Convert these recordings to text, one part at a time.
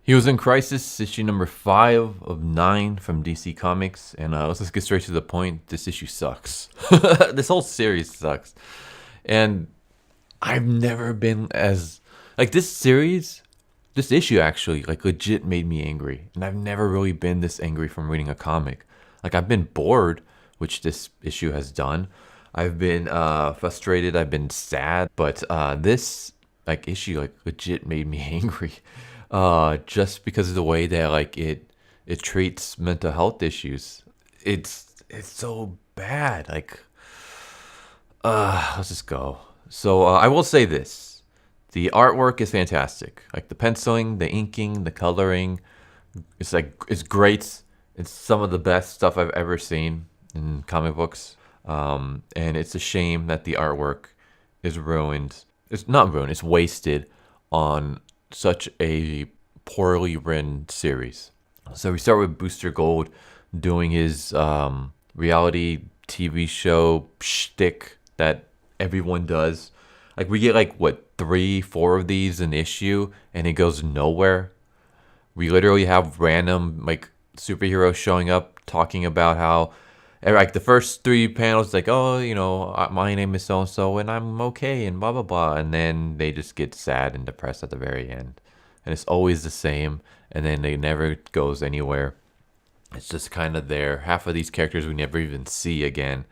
He was in Crisis, issue number 5 of 9 from DC Comics, and let's just get straight to the point. This issue sucks. This whole series sucks. And I've never been as like this series, this issue actually like legit made me angry. And I've never really been this angry from reading a comic. Like I've been bored, which this issue has done. I've been frustrated, I've been sad, but this like issue like legit made me angry. Just because of the way that like it treats mental health issues. It's so bad. Like let's just go. So I will say this: the artwork is fantastic. Like the penciling, the inking, the coloring, it's great. It's some of the best stuff I've ever seen in comic books. And it's a shame that the artwork is ruined. It's not ruined. It's wasted on such a poorly written series. So we start with Booster Gold doing his reality TV show shtick that everyone does. Like we get like what 3-4 of these an issue, and it goes nowhere. We literally have random like superheroes showing up talking about how like the first 3 panels like, oh, you know, my name is so and so and I'm okay and blah blah blah, and then they just get sad and depressed at the very end, and it's always the same, and then it never goes anywhere. It's just kind of there. Half of these characters we never even see again.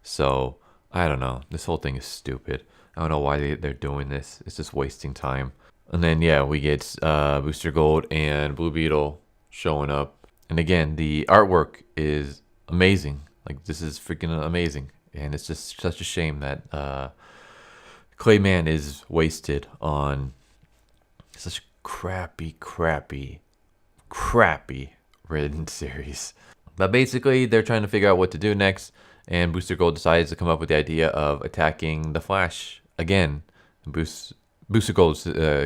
So I don't know. This whole thing is stupid. I don't know why they're doing this. It's just wasting time. And then yeah, we get Booster Gold and Blue Beetle showing up, and again the artwork is amazing. Like this is freaking amazing, and it's just such a shame that Clayman is wasted on such crappy written series. But basically, they're trying to figure out what to do next, and Booster Gold decides to come up with the idea of attacking the Flash again. Booster Gold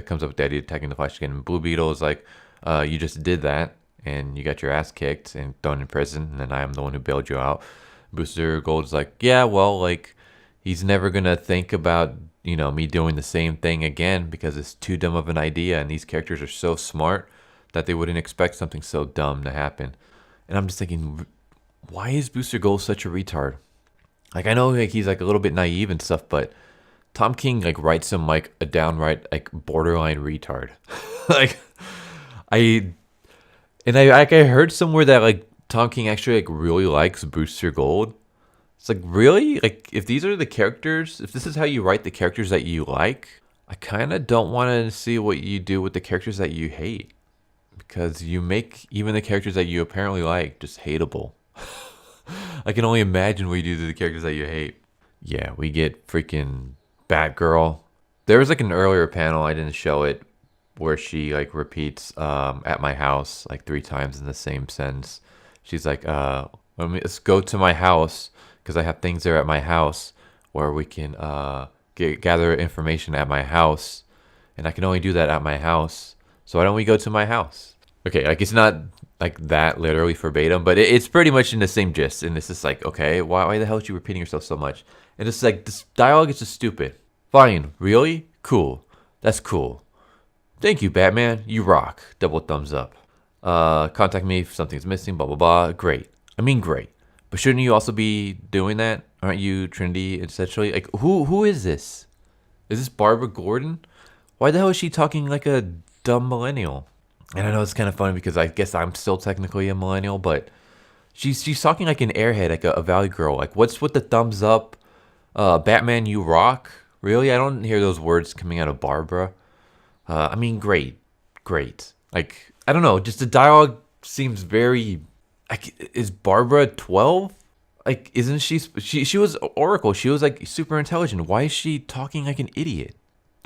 comes up with the idea of attacking the Flash again, and Blue Beetle is like, you just did that, and you got your ass kicked and thrown in prison, and then I am the one who bailed you out. Booster Gold's like, yeah, well, like, he's never gonna think about, you know, me doing the same thing again because it's too dumb of an idea, and these characters are so smart that they wouldn't expect something so dumb to happen. And I'm just thinking, why is Booster Gold such a retard? Like, I know like he's like a little bit naive and stuff, but Tom King like writes him like a downright like borderline retard. like I heard somewhere that like Tom King actually like really likes Booster Gold. It's like, really? Like if these are the characters, if this is how you write the characters that you like, I kind of don't want to see what you do with the characters that you hate, because you make even the characters that you apparently like just hateable. I can only imagine what you do to the characters that you hate. Yeah, we get freaking Batgirl. There was like an earlier panel, I didn't show it, where she like repeats at my house like 3 times in the same sentence. She's like, let's go to my house because I have things there at my house where we can gather information at my house, and I can only do that at my house. So why don't we go to my house? Okay, like it's not like that literally verbatim, but it's pretty much in the same gist. And it's just like, okay, why the hell is you repeating yourself so much? And it's like this dialogue is just stupid. Fine, really? Cool. That's cool. Thank you, Batman. You rock. Double thumbs up. Contact me if something's missing, blah, blah, blah. Great. I mean, great. But shouldn't you also be doing that? Aren't you Trinity, essentially? Like, who is this? Is this Barbara Gordon? Why the hell is she talking like a dumb millennial? And I know it's kind of funny because I guess I'm still technically a millennial, but she's talking like an airhead, like a Valley girl. Like, what's with the thumbs up? Batman, you rock? Really? I don't hear those words coming out of Barbara. I mean, great. Like, I don't know. Just the dialogue seems very. Like, is Barbara 12? Like, isn't she was Oracle. She was like super intelligent. Why is she talking like an idiot?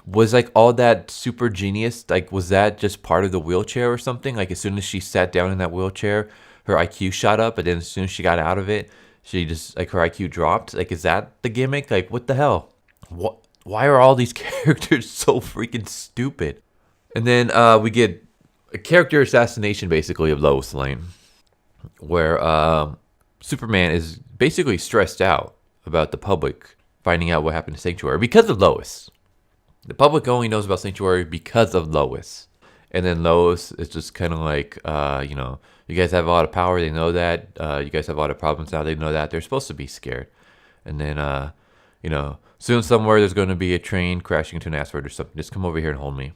Was like all that super genius, like was that just part of the wheelchair or something? Like as soon as she sat down in that wheelchair, her IQ shot up, and then as soon as she got out of it, she just like her IQ dropped. Like, is that the gimmick? Like, what the hell? What? Why are all these characters so freaking stupid? And then we get a character assassination basically of Lois Lane, where Superman is basically stressed out about the public finding out what happened to Sanctuary because of Lois. The public only knows about Sanctuary because of Lois. And then Lois is just kind of like, you guys have a lot of power. They know that. You guys have a lot of problems now. They know that. They're supposed to be scared. And then, soon somewhere there's going to be a train crashing into an asteroid or something. Just come over here and hold me.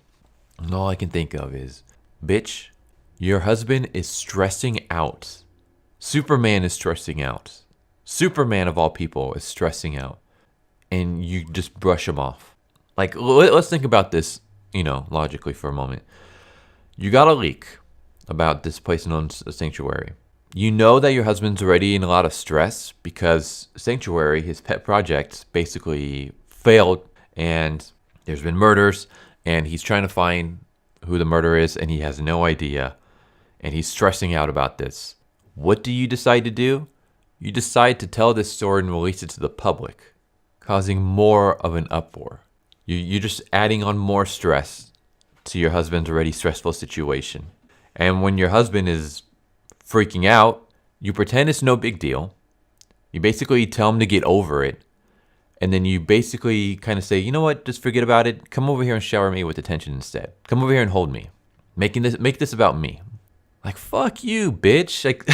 And all I can think of is, bitch, your husband is stressing out. Superman is stressing out. Superman of all people is stressing out. And you just brush him off. Like, let's think about this, logically for a moment. You got a leak about this place known as Sanctuary. You know that your husband's already in a lot of stress because Sanctuary, his pet project, basically failed and there's been murders and he's trying to find who the murderer is and he has no idea and he's stressing out about this. What do you decide to do? You decide to tell this story and release it to the public, causing more of an uproar. You're just adding on more stress to your husband's already stressful situation. And when your husband is freaking out, you pretend it's no big deal. You basically tell him to get over it. And then you basically kind of say, you know what, just forget about it. Come over here and shower me with attention instead. Come over here and hold me. Make this about me. Like, fuck you, bitch. Like,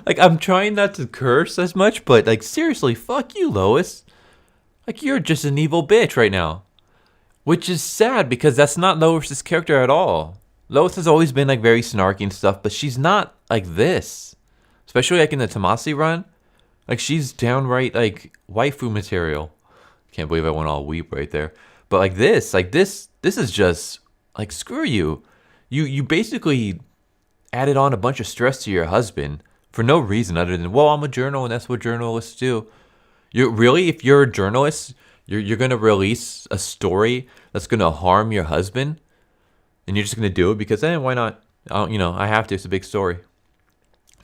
like I'm trying not to curse as much, but like, seriously, fuck you, Lois. Like, you're just an evil bitch right now. Which is sad because that's not Lois's character at all. Lois has always been like very snarky and stuff, but she's not like this. Especially like in the Tomasi run. Like she's downright like waifu material. Can't believe I went all weep right there. But like this is just like screw you. You basically added on a bunch of stress to your husband for no reason other than, well, I'm a journal and that's what journalists do. If you're a journalist, you're going to release a story that's going to harm your husband and you're just going to do it because, why not? I have to. It's a big story.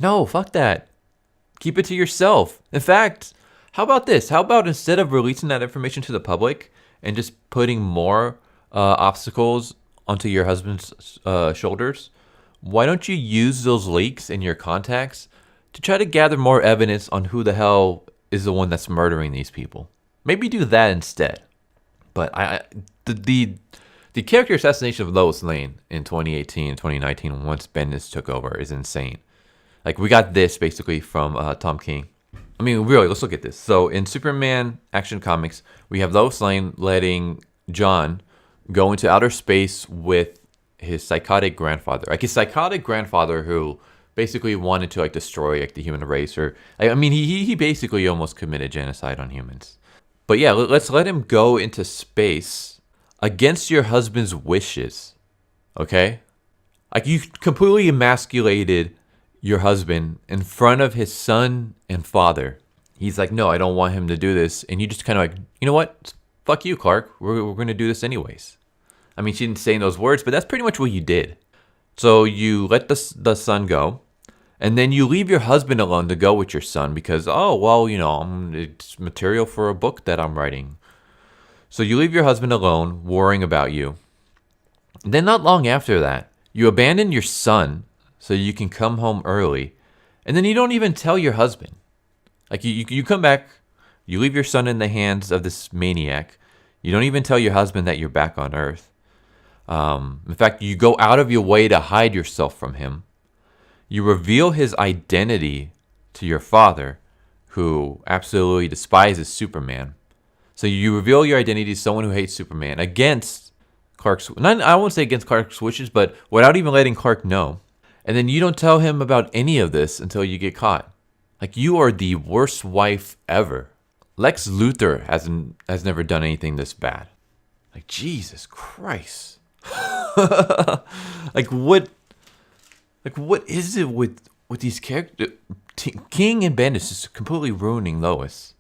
No, fuck that. Keep it to yourself. In fact, how about this? How about instead of releasing that information to the public and just putting more obstacles onto your husband's shoulders, why don't you use those leaks and your contacts to try to gather more evidence on who the hell is the one that's murdering these people? Maybe do that instead. But the character assassination of Lois Lane in 2018 and 2019 once Bendis took over is insane. Like, we got this basically from Tom King. I mean, really, let's look at this. So in Superman Action Comics, we have Lois Lane letting John go into outer space with his psychotic grandfather. Like his psychotic grandfather who basically wanted to like destroy like the human race, or he basically almost committed genocide on humans. But yeah, let's let him go into space against your husband's wishes. Okay? Like you completely emasculated your husband in front of his son and father. He's like, no, I don't want him to do this. And you just kind of like, you know what? Fuck you, Clark. We're going to do this anyways. I mean, she didn't say in those words, but that's pretty much what you did. So you let the son go. And then you leave your husband alone to go with your son because, it's material for a book that I'm writing. So you leave your husband alone, worrying about you. And then not long after that, you abandon your son so you can come home early. And then you don't even tell your husband. Like you come back, you leave your son in the hands of this maniac. You don't even tell your husband that you're back on Earth. In fact, you go out of your way to hide yourself from him. You reveal his identity to your father, who absolutely despises Superman. So you reveal your identity to someone who hates Superman against Clark's... I won't say against Clark's wishes, but without even letting Clark know. And then you don't tell him about any of this until you get caught. Like, you are the worst wife ever. Lex Luthor has never done anything this bad. Like, Jesus Christ. What is it with these characters? King and Bendis is completely ruining Lois.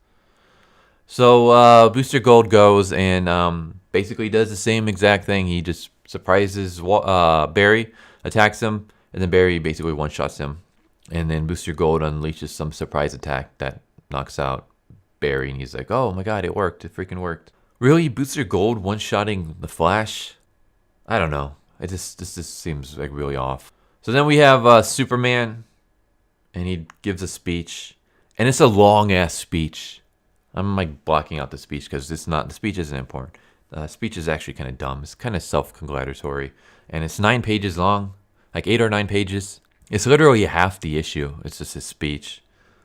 So Booster Gold goes and basically does the same exact thing. He just surprises Barry, attacks him, and then Barry basically one-shots him. And then Booster Gold unleashes some surprise attack that knocks out Barry. And he's like, oh my god, it worked. It freaking worked. Really? Booster Gold one-shotting the Flash? I don't know. This just seems like really off. So then we have Superman, and he gives a speech, and it's a long ass speech. I'm like blocking out the speech because the speech isn't important. Speech is actually kind of dumb. It's kind of self-congratulatory, and it's 9 pages long, like 8 or 9 pages. It's literally half the issue. It's just his speech.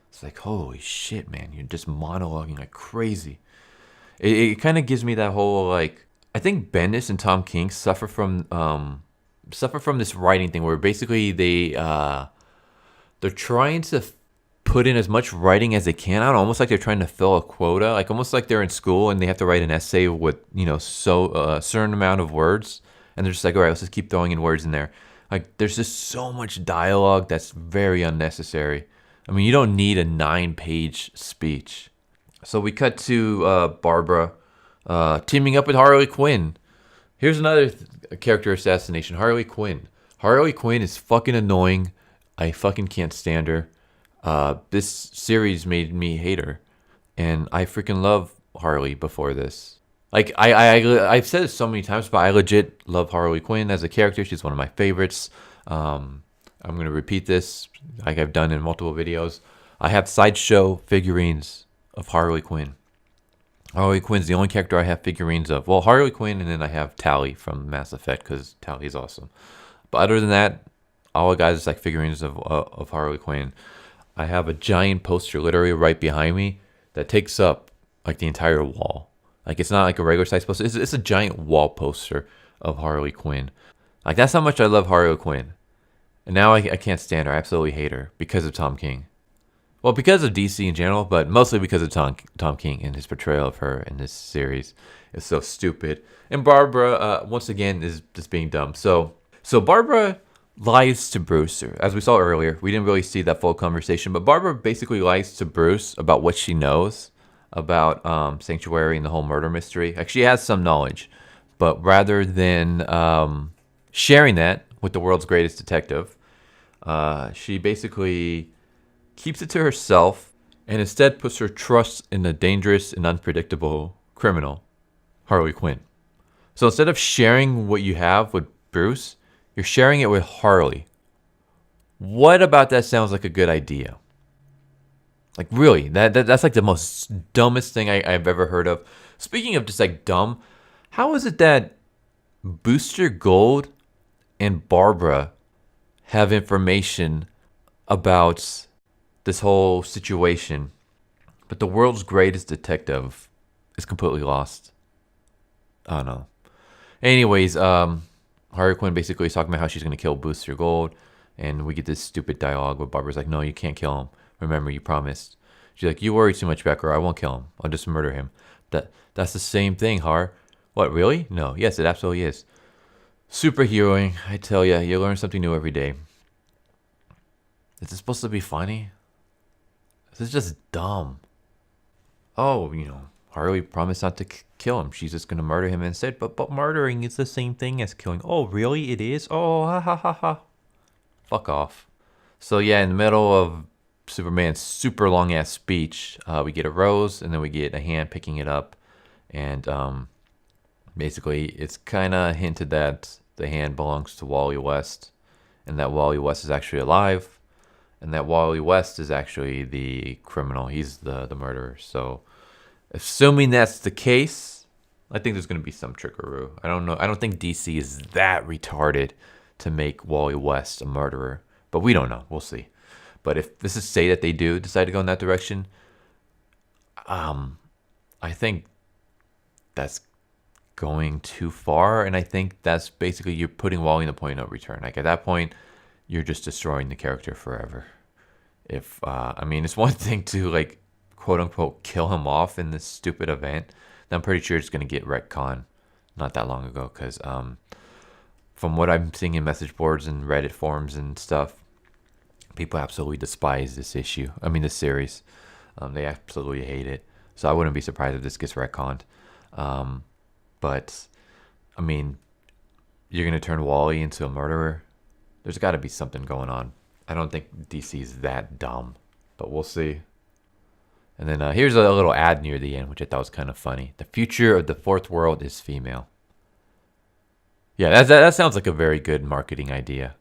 It's like, holy shit, man, you're just monologuing like crazy. It kind of gives me that whole like. I think Bendis and Tom King suffer from this writing thing where basically they're trying to put in as much writing as they can out, almost like they're trying to fill a quota, like almost like they're in school and they have to write an essay with so a certain amount of words, and they're just like, all right, let's just keep throwing in words in there. Like there's just so much dialogue that's very unnecessary. I mean, you don't need a 9-page speech. So we cut to Barbara teaming up with Harley Quinn. Here's another character assassination. Harley Quinn. Harley Quinn is fucking annoying. I fucking can't stand her. This series made me hate her, and I freaking love Harley before this. Like I've said it so many times, but I legit love Harley Quinn as a character. She's one of my favorites. I'm gonna repeat this like I've done in multiple videos. I have Sideshow figurines of Harley Quinn. Harley Quinn's the only character I have figurines of. Well, Harley Quinn, and then I have Tally from Mass Effect because Tally's awesome. But other than that, all the guys is like figurines of Harley Quinn. I have a giant poster literally right behind me that takes up like the entire wall. Like it's not like a regular size poster. It's a giant wall poster of Harley Quinn. Like that's how much I love Harley Quinn. And now I can't stand her. I absolutely hate her because of Tom King. Well, because of DC in general, but mostly because of Tom King and his portrayal of her in this series. It's so stupid. And Barbara, once again, is just being dumb. So Barbara lies to Bruce. As we saw earlier, we didn't really see that full conversation, but Barbara basically lies to Bruce about what she knows about Sanctuary and the whole murder mystery. Like, she has some knowledge, but rather than sharing that with the world's greatest detective, she basically keeps it to herself and instead puts her trust in the dangerous and unpredictable criminal, Harley Quinn. So instead of sharing what you have with Bruce, you're sharing it with Harley. What about that sounds like a good idea? Like, really, that's like the most dumbest thing I've ever heard of. Speaking of just like dumb, how is it that Booster Gold and Barbara have information about this whole situation, but the world's greatest detective is completely lost? I don't know. Anyways, Harley Quinn basically is talking about how she's going to kill Booster Gold, and we get this stupid dialogue where Barbara's like, no, you can't kill him. Remember, you promised. She's like, you worry too much, Becker. I won't kill him. I'll just murder him. That's the same thing, Har. What, really? No. Yes, it absolutely is. Superheroing, I tell ya, you learn something new every day. Is this supposed to be funny? This is just dumb. Oh, Harley promised not to kill him. She's just going to murder him instead. But murdering is the same thing as killing. Oh, really? It is? Oh, ha ha ha ha. Fuck off. So yeah, in the middle of Superman's super long ass speech, we get a rose and then we get a hand picking it up. And basically it's kind of hinted that the hand belongs to Wally West. And that Wally West is actually alive. And that Wally West is actually the criminal. He's the murderer. So assuming that's the case, I think there's going to be some trickery. I don't know. I don't think DC is that retarded to make Wally West a murderer. But we don't know. We'll see. But if this is say that they do decide to go in that direction, I think that's going too far. And I think that's basically you're putting Wally in the point of no return. Like at that point, you're just destroying the character forever. If it's one thing to like quote unquote kill him off in this stupid event, then I'm pretty sure it's gonna get retconned not that long ago. Because from what I'm seeing in message boards and Reddit forums and stuff, people absolutely despise this issue. This series. They absolutely hate it. So I wouldn't be surprised if this gets retconned. But you're gonna turn Wally into a murderer. There's got to be something going on. I don't think DC is that dumb, but we'll see. And then here's a little ad near the end, which I thought was kind of funny. The future of the fourth world is female. Yeah, that sounds like a very good marketing idea.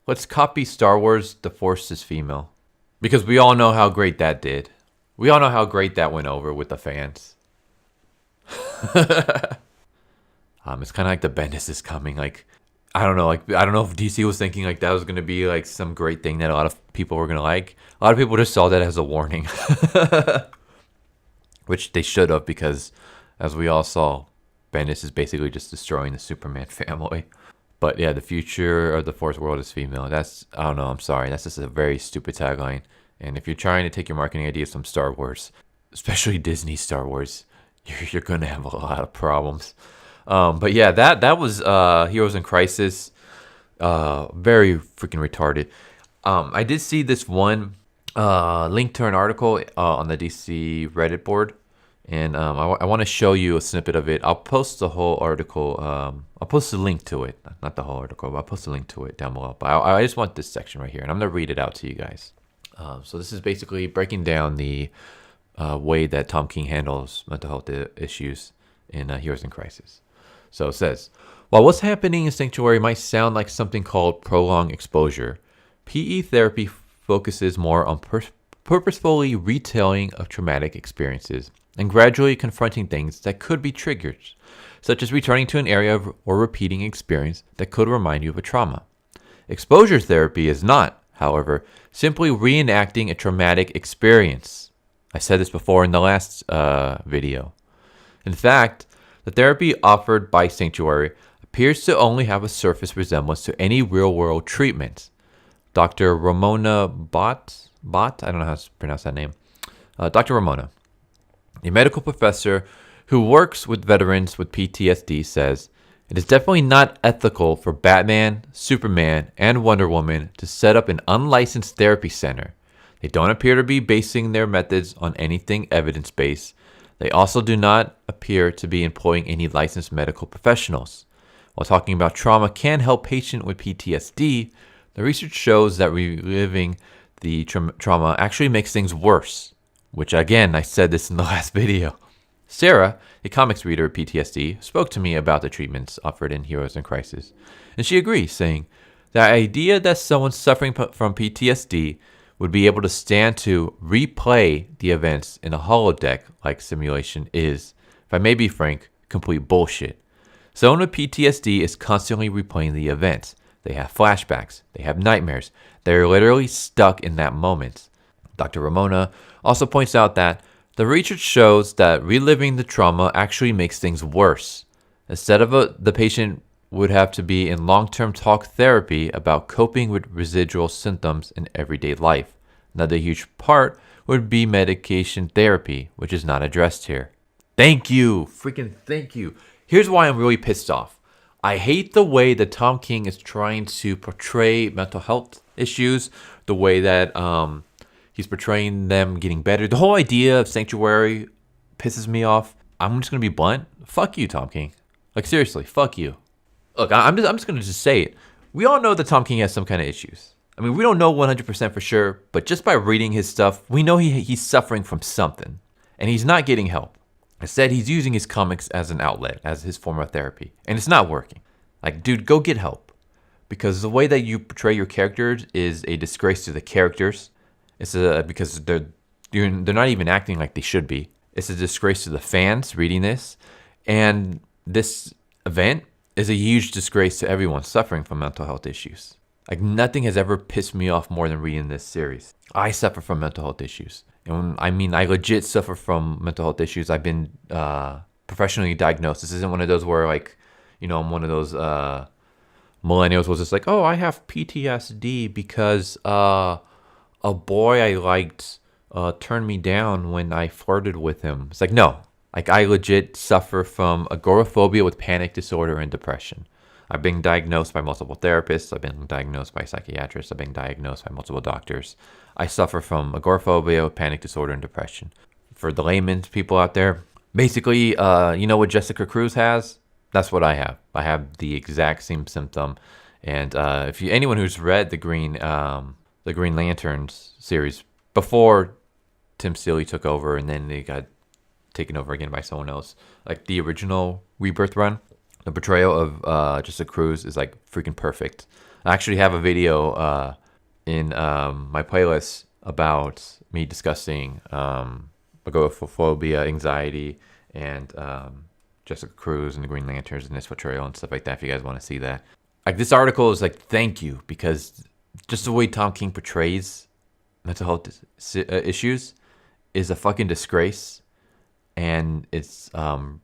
Let's copy Star Wars, The Force is female. Because we all know how great that did. We all know how great that went over with the fans. It's kind of like the Bendis is coming. Like, I don't know. Like, I don't know if DC was thinking like that was gonna be like some great thing that a lot of people were gonna like. A lot of people just saw that as a warning, which they should have, because as we all saw, Bendis is basically just destroying the Superman family. But yeah, the future of the fourth world is female. That's, I don't know. I'm sorry. That's just a very stupid tagline. And if you're trying to take your marketing ideas from Star Wars, especially Disney Star Wars, you're gonna have a lot of problems. But yeah, that was Heroes in Crisis. Very freaking retarded. I did see this one link to an article on the DC Reddit board, and I want to show you a snippet of it. I'll post the whole article. I'll post a link to it, not the whole article, but I'll post a link to it down below. But I just want this section right here, and I'm gonna read it out to you guys. So this is basically breaking down the way that Tom King handles mental health issues in Heroes in Crisis. So it says, while what's happening in Sanctuary might sound like something called prolonged exposure, PE therapy focuses more on purposefully retelling of traumatic experiences and gradually confronting things that could be triggers, such as returning to an area or repeating experience that could remind you of a trauma. Exposure therapy is not, however, simply reenacting a traumatic experience. I said this before in the last video. In fact, the therapy offered by Sanctuary appears to only have a surface resemblance to any real-world treatment. Dr. Ramona Bott, I don't know how to pronounce that name. Dr. Ramona, a medical professor who works with veterans with PTSD, says, it is definitely not ethical for Batman, Superman, and Wonder Woman to set up an unlicensed therapy center. They don't appear to be basing their methods on anything evidence-based. They also do not appear to be employing any licensed medical professionals. While talking about trauma can help patients with PTSD, the research shows that reliving the trauma actually makes things worse, which again, I said this in the last video. Sarah, a comics reader of PTSD, spoke to me about the treatments offered in Heroes in Crisis, and she agrees, saying, the idea that someone suffering from PTSD would be able to stand to replay the events in a holodeck-like simulation is, if I may be frank, complete bullshit. Someone with PTSD is constantly replaying the events. They have flashbacks. They have nightmares. They're literally stuck in that moment. Dr. Ramona also points out that the research shows that reliving the trauma actually makes things worse. Instead of the patient would have to be in long-term talk therapy about coping with residual symptoms in everyday life. Another huge part would be medication therapy, which is not addressed here. Thank you. Freaking thank you. Here's why I'm really pissed off. I hate the way that Tom King is trying to portray mental health issues, the way that he's portraying them getting better. The whole idea of Sanctuary pisses me off. I'm just going to be blunt. Fuck you, Tom King. Like, seriously, fuck you. Look, I'm just going to just say it. We all know that Tom King has some kind of issues. I mean, we don't know 100% for sure, but just by reading his stuff, we know he's suffering from something, and he's not getting help. Instead, he's using his comics as an outlet, as his form of therapy, and it's not working. Like, dude, go get help. Because the way that you portray your characters is a disgrace to the characters. It's because they're not even acting like they should be. It's a disgrace to the fans reading this, and this event is a huge disgrace to everyone suffering from mental health issues. Like, nothing has ever pissed me off more than reading this series. I suffer from mental health issues. And I mean, I legit suffer from mental health issues. I've been professionally diagnosed. This isn't one of those where, like, you know, I'm one of those millennials was just like, oh, I have PTSD because a boy I liked turned me down when I flirted with him. It's like, no. Like, I legit suffer from agoraphobia with panic disorder and depression. I've been diagnosed by multiple therapists. I've been diagnosed by psychiatrists. I've been diagnosed by multiple doctors. I suffer from agoraphobia with panic disorder and depression. For the layman's people out there, basically, you know what Jessica Cruz has? That's what I have. I have the exact same symptom. And if anyone who's read the Green Lanterns series before Tim Seeley took over, and then they got taken over again by someone else, like the original Rebirth run, the portrayal of Jessica Cruz is like freaking perfect. I actually have a video in my playlist about me discussing agoraphobia, anxiety, and Jessica Cruz and the Green Lanterns and this portrayal and stuff like that. If you guys want to see that, like this article is like thank you, because just the way Tom King portrays mental health issues is a fucking disgrace, and it's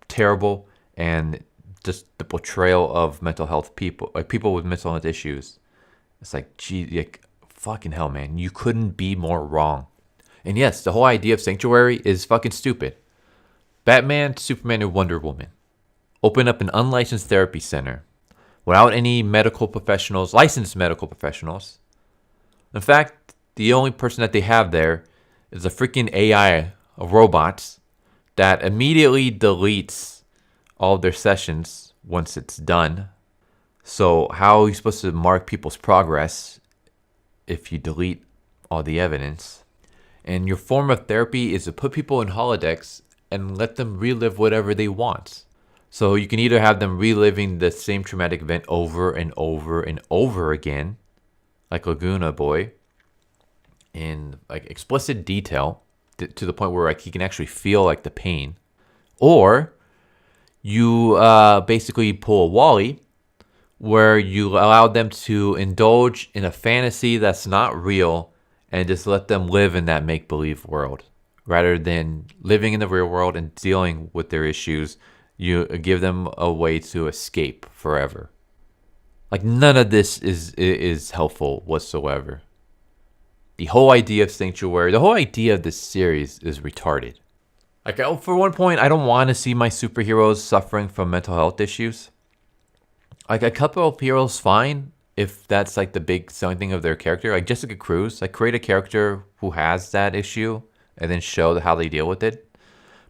terrible, and just the portrayal of mental health people, like people with mental health issues. It's like, gee, like, fucking hell, man. You couldn't be more wrong. And yes, the whole idea of Sanctuary is fucking stupid. Batman, Superman, and Wonder Woman open up an unlicensed therapy center without any medical professionals, licensed medical professionals. In fact, the only person that they have there is a freaking AI, a robot, that immediately deletes all of their sessions once it's done. So how are you supposed to mark people's progress if you delete all the evidence? And your form of therapy is to put people in holodecks and let them relive whatever they want. So you can either have them reliving the same traumatic event over and over and over again, like Laguna Boy, in like explicit detail to the point where like he can actually feel like the pain, or you basically pull a Wally, where you allow them to indulge in a fantasy that's not real and just let them live in that make-believe world. Rather than living in the real world and dealing with their issues, you give them a way to escape forever. Like, none of this is helpful whatsoever. The whole idea of Sanctuary, the whole idea of this series is retarded. Like, for one point, I don't want to see my superheroes suffering from mental health issues. Like, a couple of heroes, fine, if that's like the big selling thing of their character. Like Jessica Cruz, like create a character who has that issue and then show how they deal with it.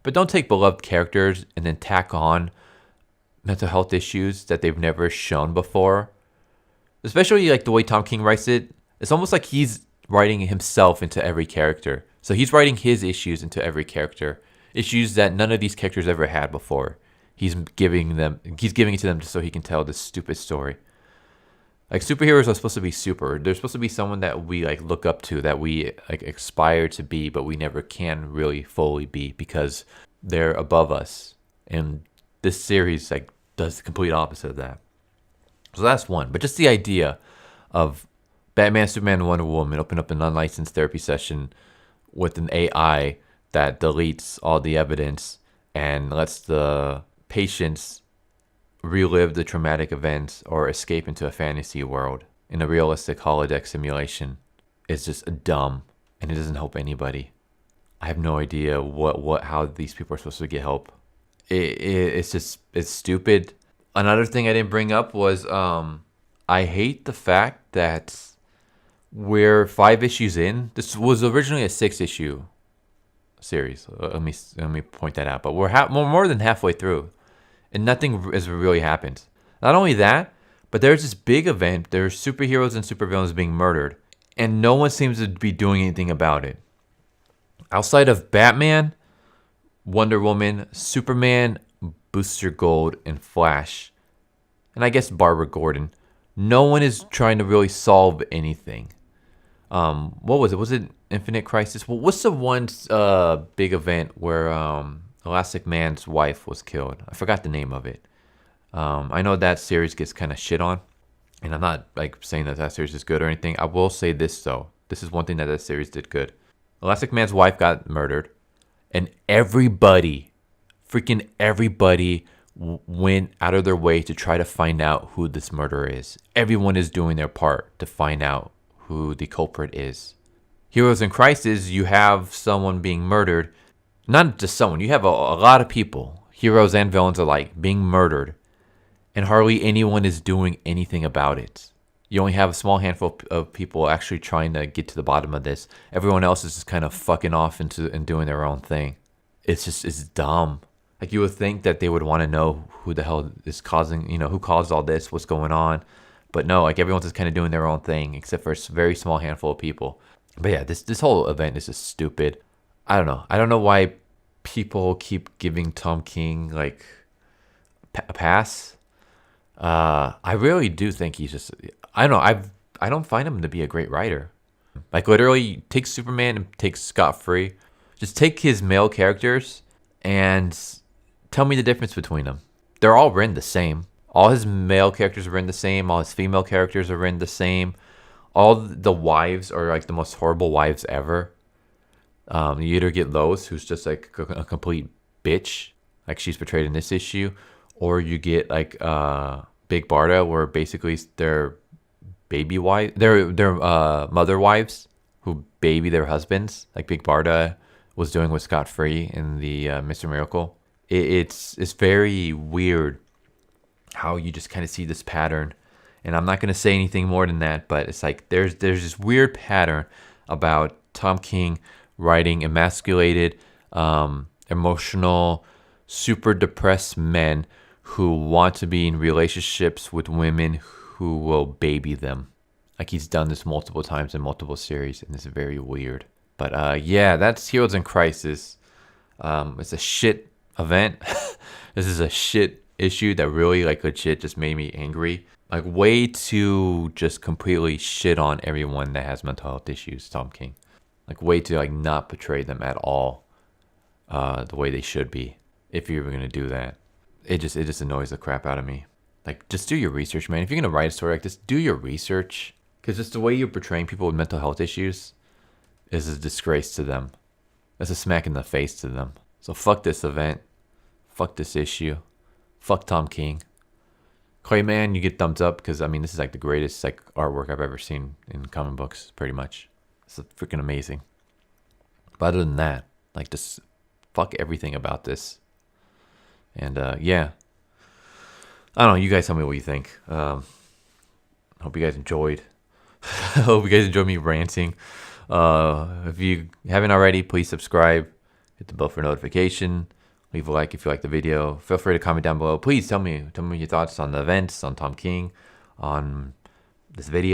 But don't take beloved characters and then tack on mental health issues that they've never shown before. Especially like the way Tom King writes it. It's almost like he's writing himself into every character. So he's writing his issues into every character. Issues that none of these characters ever had before. He's giving it to them just so he can tell this stupid story. Like, superheroes are supposed to be super. They're supposed to be someone that we like look up to, that we like aspire to be, but we never can really fully be because they're above us. And this series like does the complete opposite of that. So that's one. But just the idea of Batman, Superman, and Wonder Woman open up an unlicensed therapy session with an AI that deletes all the evidence and lets the patients relive the traumatic events or escape into a fantasy world in a realistic holodeck simulation is just dumb, and it doesn't help anybody. I have no idea how these people are supposed to get help. It's stupid. Another thing I didn't bring up was I hate the fact that we're 5 issues in. This was originally a 6-issue series. Let me point that out. But we're more than halfway through, and nothing has really happened. Not only that, but there's this big event. There's superheroes and supervillains being murdered, and no one seems to be doing anything about it. Outside of Batman, Wonder Woman, Superman, Booster Gold, and Flash, and I guess Barbara Gordon, no one is trying to really solve anything. What was it? Was it Infinite Crisis? Well, what's the one big event where Elastic Man's wife was killed? I forgot the name of it. I know that series gets kind of shit on, and I'm not like saying that series is good or anything. I will say this though. This is one thing that series did good. Elastic Man's wife got murdered, and freaking everybody went out of their way to try to find out who this murderer is. Everyone is doing their part to find out who the culprit is. Heroes in Crisis, you have someone being murdered. Not just someone, you have a lot of people, heroes and villains alike, being murdered, and hardly anyone is doing anything about it. You only have a small handful of people actually trying to get to the bottom of this. Everyone else is just kind of fucking off and doing their own thing. It's dumb. Like, you would think that they would want to know who the hell is causing, who caused all this, what's going on. But no, like, everyone's just kind of doing their own thing, except for a very small handful of people. But yeah, this whole event is just stupid. I don't know. I don't know why people keep giving Tom King, like, a pass. I really do think he's just... I don't know. I don't find him to be a great writer. Like, literally, take Superman and take Scott free. Just take his male characters and Tell me the difference between them. They're all written the same. All his male characters are written the same. All his female characters are written the same. All the wives are like the most horrible wives ever. You either get Lois, who's just like a complete bitch, like she's portrayed in this issue, or you get like Big Barda, where basically they're baby wives, they're mother wives who baby their husbands, like Big Barda was doing with Scott Free in the Mr. Miracle. It's very weird how you just kind of see this pattern, and I'm not gonna say anything more than that, but it's like there's this weird pattern about Tom King writing emasculated, emotional, super depressed men who want to be in relationships with women who will baby them. Like he's done this multiple times in multiple series, and it's very weird. But yeah, that's Heroes in Crisis. It's a shit event. This is a shit issue that really like legit just made me angry. Like way to just completely shit on everyone that has mental health issues, Tom King. Like way to like not portray them at all the way they should be. If you're gonna do that, it just annoys the crap out of me. Like just do your research, man. If you're gonna write a story like this, do your research. Because just the way you're portraying people with mental health issues is a disgrace to them. It's a smack in the face to them. So fuck this event. Fuck this issue. Fuck Tom King. Clayman, you get thumbs up because I mean this is like the greatest like artwork I've ever seen in comic books, pretty much. It's freaking amazing. But other than that, like just fuck everything about this. And yeah. I don't know, you guys tell me what you think. Hope you guys enjoyed. Hope you guys enjoyed me ranting. If you haven't already, please subscribe. Hit the bell for notification. Leave a like if you like the video. Feel free to comment down below. Please tell me your thoughts on the events, on Tom King, on this video.